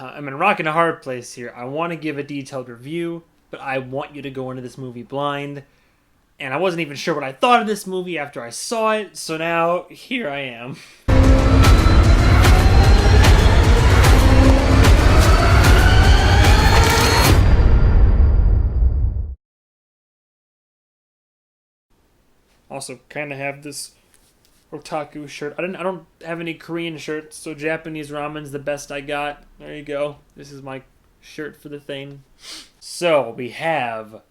I'm in a rock and a hard place here. I want to give a detailed review, but I want you to go into this movie blind. And I wasn't even sure what I thought of this movie after I saw it, so now here I am. Also, kind of have this otaku shirt. I don't have any Korean shirts, so Japanese ramen's the best I got. There you go. This is my shirt for the thing. So we have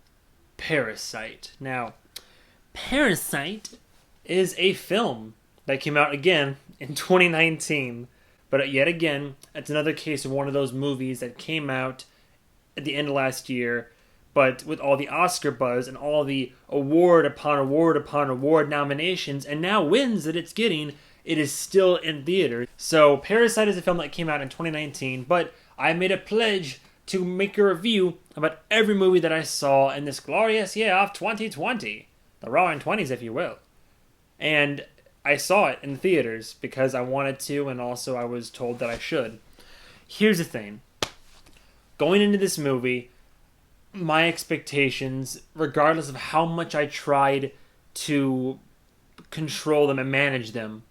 Parasite. Now, Parasite is a film that came out again in 2019. But yet again, it's another case of one of those movies that came out at the end of last year, but with all the Oscar buzz and all the award upon award upon award nominations and now wins that it's getting, it is still in theaters. So Parasite is a film that came out in 2019, but I made a pledge to make a review about every movie that I saw in this glorious year of 2020. The Roaring Twenties, if you will. And I saw it in theaters because I wanted to, and also I was told that I should. Here's the thing. Going into this movie, my expectations, regardless of how much I tried to control them and manage them,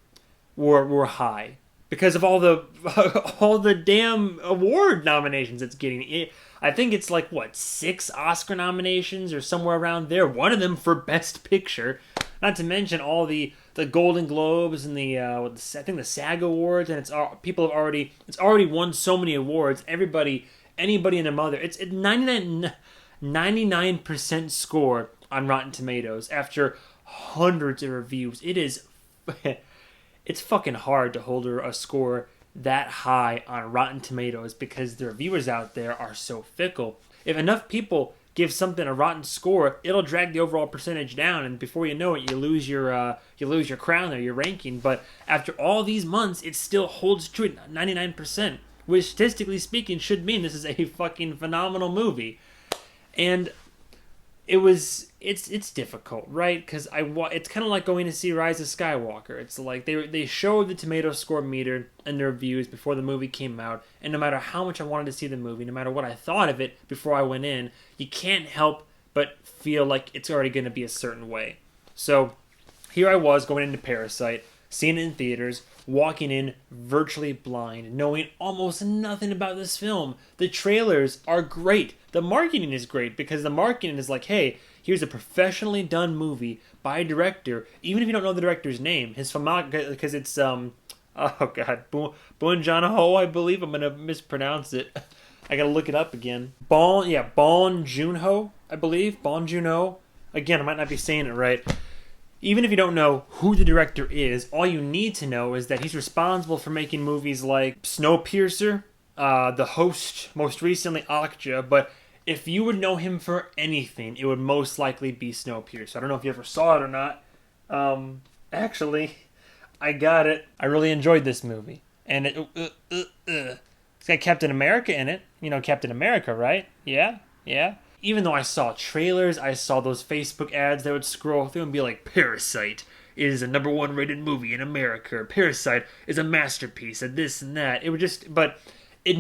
were high because of all the damn award nominations it's getting. I think it's like 6 Oscar nominations or somewhere around there. One of them for Best Picture, not to mention all the Golden Globes and I think the SAG Awards, and it's already won so many awards. Anybody and their mother. It's 99% score on Rotten Tomatoes after hundreds of reviews. It's fucking hard to hold a score that high on Rotten Tomatoes because the reviewers out there are so fickle. If enough people give something a rotten score, it'll drag the overall percentage down, and before you know it, you lose your crown there, your ranking. But after all these months, it still holds true at 99%. Which, statistically speaking, should mean this is a fucking phenomenal movie. And it's difficult, right? Because it's kind of like going to see Rise of Skywalker. It's like they showed the tomato score meter in the reviews before the movie came out, and no matter how much I wanted to see the movie, no matter what I thought of it before I went in, you can't help but feel like it's already going to be a certain way. So here I was going into Parasite, seeing it in theaters, walking in virtually blind, knowing almost nothing about this film. The trailers are great. The marketing is great because the marketing is like, hey, here's a professionally done movie by a director, even if you don't know the director's name. His filmography, because it's, bonjoon-ho, I believe. I'm going to mispronounce it. I got to look it up again. Bonjoon-ho, I believe. Bonjoon-ho. Again, I might not be saying it right. Even if you don't know who the director is, all you need to know is that he's responsible for making movies like Snowpiercer, The Host, most recently Okja, but if you would know him for anything, it would most likely be Snowpiercer. I don't know if you ever saw it or not. Actually, I got it. I really enjoyed this movie. And it's got Captain America in it. You know Captain America, right? Yeah. Even though I saw trailers, I saw those Facebook ads that would scroll through and be like, Parasite is a #1 rated movie in America. Parasite is a masterpiece of this and that. But it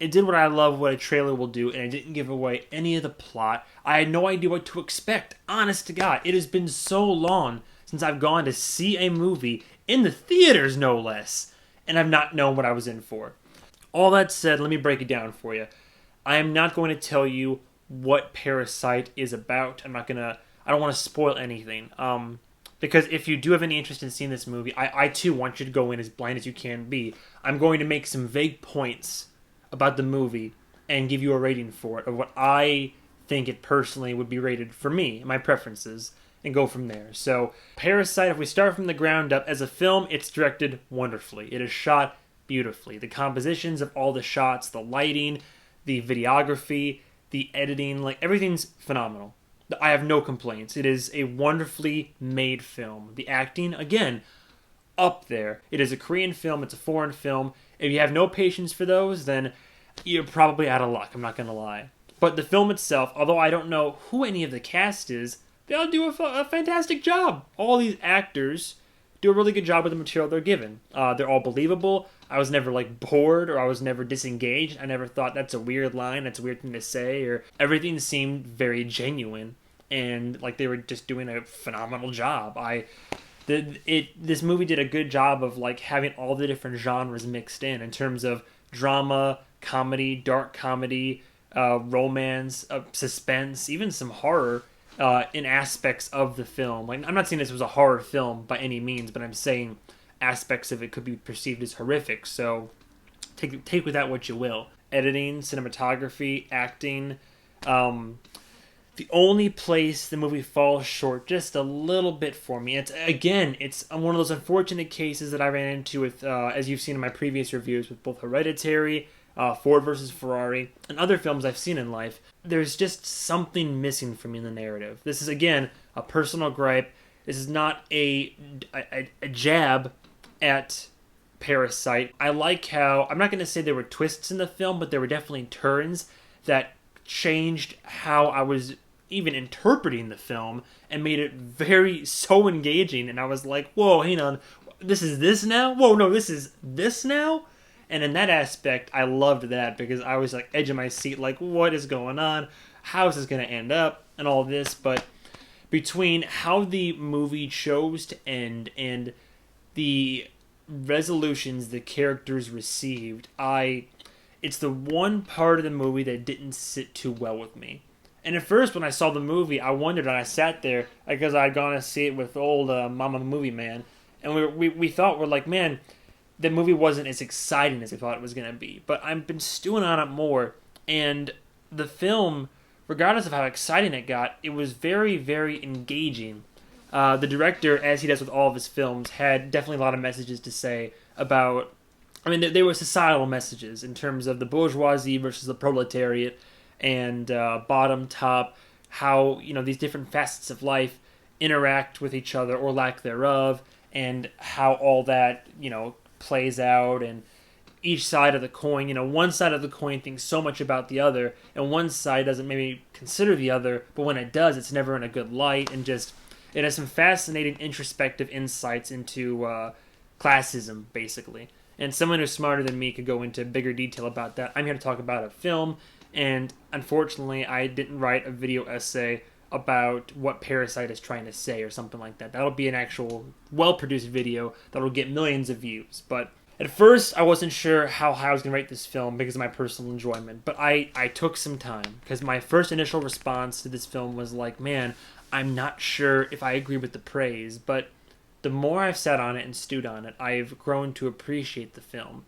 did what I love what a trailer will do, and it didn't give away any of the plot. I had no idea what to expect. Honest to God, it has been so long since I've gone to see a movie, in the theaters no less, and I've not known what I was in for. All that said, let me break it down for you. I am not going to tell you what Parasite is about. I don't want to spoil anything. Because if you do have any interest in seeing this movie, I too want you to go in as blind as you can be. I'm going to make some vague points about the movie and give you a rating for it, of what I think it personally would be rated for me, my preferences, and go from there. So, Parasite, if we start from the ground up, as a film, it's directed wonderfully. It is shot beautifully. The compositions of all the shots, the lighting, the videography, the editing, like everything's phenomenal. I have no complaints. It is a wonderfully made film. The acting, again, up there. It is a Korean film. It's a foreign film. If you have no patience for those, then you're probably out of luck. I'm not going to lie. But the film itself, although I don't know who any of the cast is, they all do a fantastic job. All these actors do a really good job with the material they're given. They're all believable. I was never like bored or I was never disengaged. I never thought that's a weird line, that's a weird thing to say, or everything seemed very genuine and like they were just doing a phenomenal job. This movie did a good job of like having all the different genres mixed in terms of drama, comedy, dark comedy, romance, suspense, even some horror in aspects of the film. Like, I'm not saying this was a horror film by any means, but I'm saying aspects of it could be perceived as horrific. So take with that what you will. Editing, cinematography, acting. The only place the movie falls short just a little bit for me. It's one of those unfortunate cases that I ran into with, as you've seen in my previous reviews, with both Hereditary, Ford versus Ferrari, and other films I've seen in life. There's just something missing for me in the narrative. This is, again, a personal gripe. This is not a jab at Parasite. I like how, I'm not going to say there were twists in the film, but there were definitely turns that changed how I was even interpreting the film and made it so engaging. And I was like, whoa, hang on, this is this now? Whoa, no, this is this now? And in that aspect, I loved that because I was like edge of my seat, like, what is going on? How is this going to end up? And all this. But between how the movie chose to end and the resolutions the characters received, it's the one part of the movie that didn't sit too well with me. And at first, when I saw the movie, I wondered, and I sat there because I'd gone to see it with old Mama MovieMan, and we thought, we're like, man, the movie wasn't as exciting as I thought it was going to be. But I've been stewing on it more, and the film, regardless of how exciting it got, it was very, very engaging. The director, as he does with all of his films, had definitely a lot of messages to say about, I mean, they were societal messages in terms of the bourgeoisie versus the proletariat, and bottom, top, how, these different facets of life interact with each other or lack thereof, and how all that, plays out, and each side of the coin, one side of the coin thinks so much about the other, and one side doesn't maybe consider the other, but when it does, it's never in a good light, and just, it has some fascinating introspective insights into classism, basically. And someone who's smarter than me could go into bigger detail about that. I'm here to talk about a film, and unfortunately, I didn't write a video essay about what Parasite is trying to say or something like that. That'll be an actual well-produced video that'll get millions of views. But at first, I wasn't sure how high I was going to rate this film because of my personal enjoyment. But I took some time because my first initial response to this film was like, man, I'm not sure if I agree with the praise. But the more I've sat on it and stewed on it, I've grown to appreciate the film.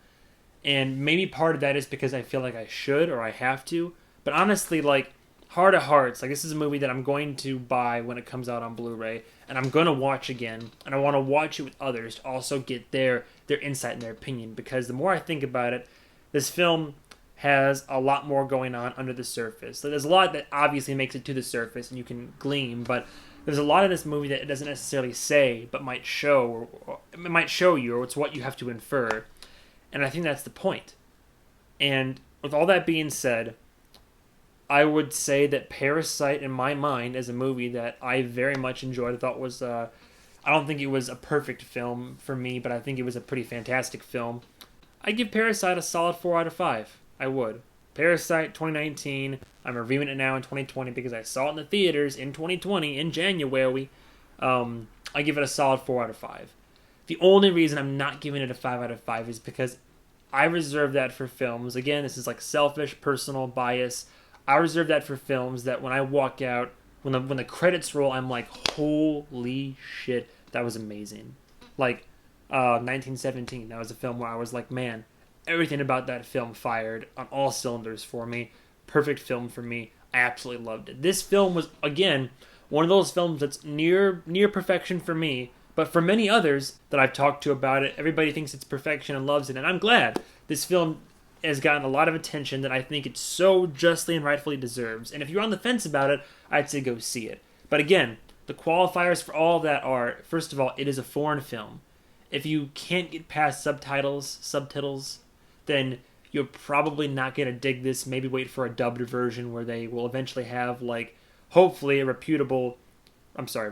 And maybe part of that is because I feel like I should or I have to. But honestly, like, heart of hearts, like, this is a movie that I'm going to buy when it comes out on Blu-ray, and I'm going to watch again, and I want to watch it with others to also get their insight and their opinion, because the more I think about it, this film has a lot more going on under the surface. So there's a lot that obviously makes it to the surface, and you can glean, but there's a lot of this movie that it doesn't necessarily say, but might show, or it might show you, or it's what you have to infer, and I think that's the point. And with all that being said, I would say that Parasite, in my mind, is a movie that I very much enjoyed. I thought was, I don't think it was a perfect film for me, but I think it was a pretty fantastic film. I give Parasite a solid 4 out of 5. I would. Parasite 2019. I'm reviewing it now in 2020 because I saw it in the theaters in 2020, in January. I give it a solid 4 out of 5. The only reason I'm not giving it a 5 out of 5 is because I reserve that for films. Again, this is like selfish, personal bias. I reserve that for films that when I walk out, when the credits roll, I'm like, holy shit, that was amazing. Like 1917, that was a film where I was like, man, everything about that film fired on all cylinders for me. Perfect film for me. I absolutely loved it. This film was, again, one of those films that's near perfection for me, but for many others that I've talked to about it, everybody thinks it's perfection and loves it, and I'm glad this film has gotten a lot of attention that I think it so justly and rightfully deserves. And if you're on the fence about it, I'd say go see it. But again, the qualifiers for all of that are, first of all, it is a foreign film. If you can't get past subtitles, then you're probably not going to dig this. Maybe wait for a dubbed version where they will eventually have, like, hopefully a reputable I'm sorry, a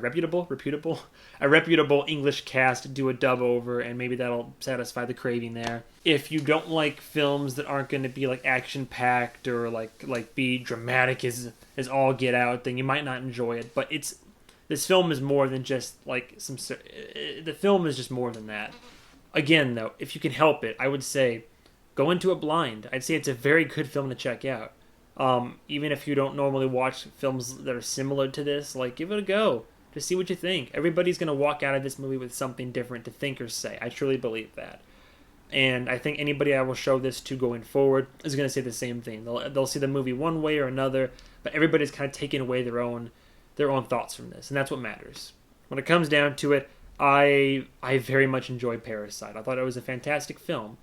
reputable English cast do a dub over, and maybe that'll satisfy the craving there. If you don't like films that aren't going to be like action packed or like be dramatic as all get out, then you might not enjoy it. But this film is more than just like some. The film is just more than that. Again, though, if you can help it, I would say go into it blind. I'd say it's a very good film to check out. Even if you don't normally watch films that are similar to this, like give it a go. Just see what you think. Everybody's going to walk out of this movie with something different to think or say. I truly believe that. And I think anybody I will show this to going forward is going to say the same thing. They'll see the movie one way or another, but everybody's kind of taking away their own thoughts from this, and that's what matters. When it comes down to it, I very much enjoyed Parasite. I thought it was a fantastic film.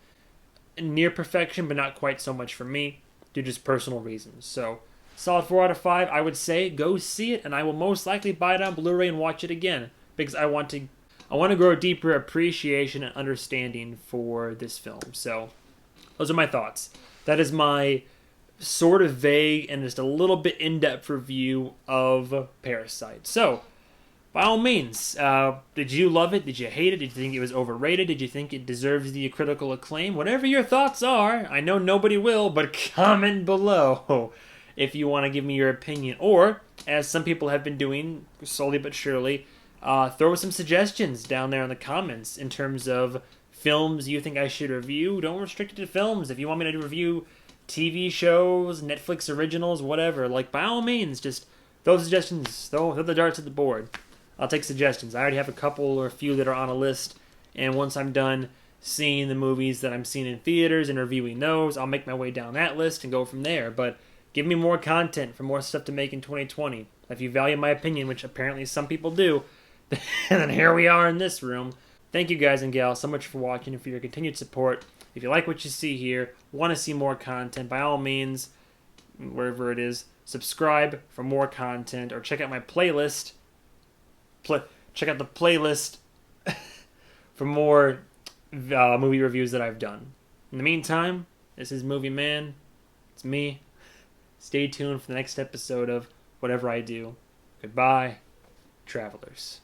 Near perfection, but not quite so much for me, due to just personal reasons. So, solid 4 out of 5. I would say go see it, and I will most likely buy it on Blu-ray and watch it again, because I want to grow a deeper appreciation and understanding for this film. So, those are my thoughts. That is my sort of vague and just a little bit in-depth review of Parasite. So, by all means, did you love it? Did you hate it? Did you think it was overrated? Did you think it deserves the critical acclaim? Whatever your thoughts are, I know nobody will, but comment below if you want to give me your opinion. Or, as some people have been doing, slowly but surely, throw some suggestions down there in the comments in terms of films you think I should review. Don't restrict it to films. If you want me to review TV shows, Netflix originals, whatever, like by all means, just throw suggestions, throw the darts at the board. I'll take suggestions. I already have a couple or a few that are on a list, and once I'm done seeing the movies that I'm seeing in theaters and reviewing those, I'll make my way down that list and go from there. But give me more content for more stuff to make in 2020. If you value my opinion, which apparently some people do, then here we are in this room. Thank you guys and gals so much for watching and for your continued support. If you like what you see here, want to see more content, by all means, wherever it is, subscribe for more content or check out my playlist. Check out the playlist for more movie reviews that I've done. In the meantime, this is MovieMan. It's me. Stay tuned for the next episode of whatever I do. Goodbye, travelers.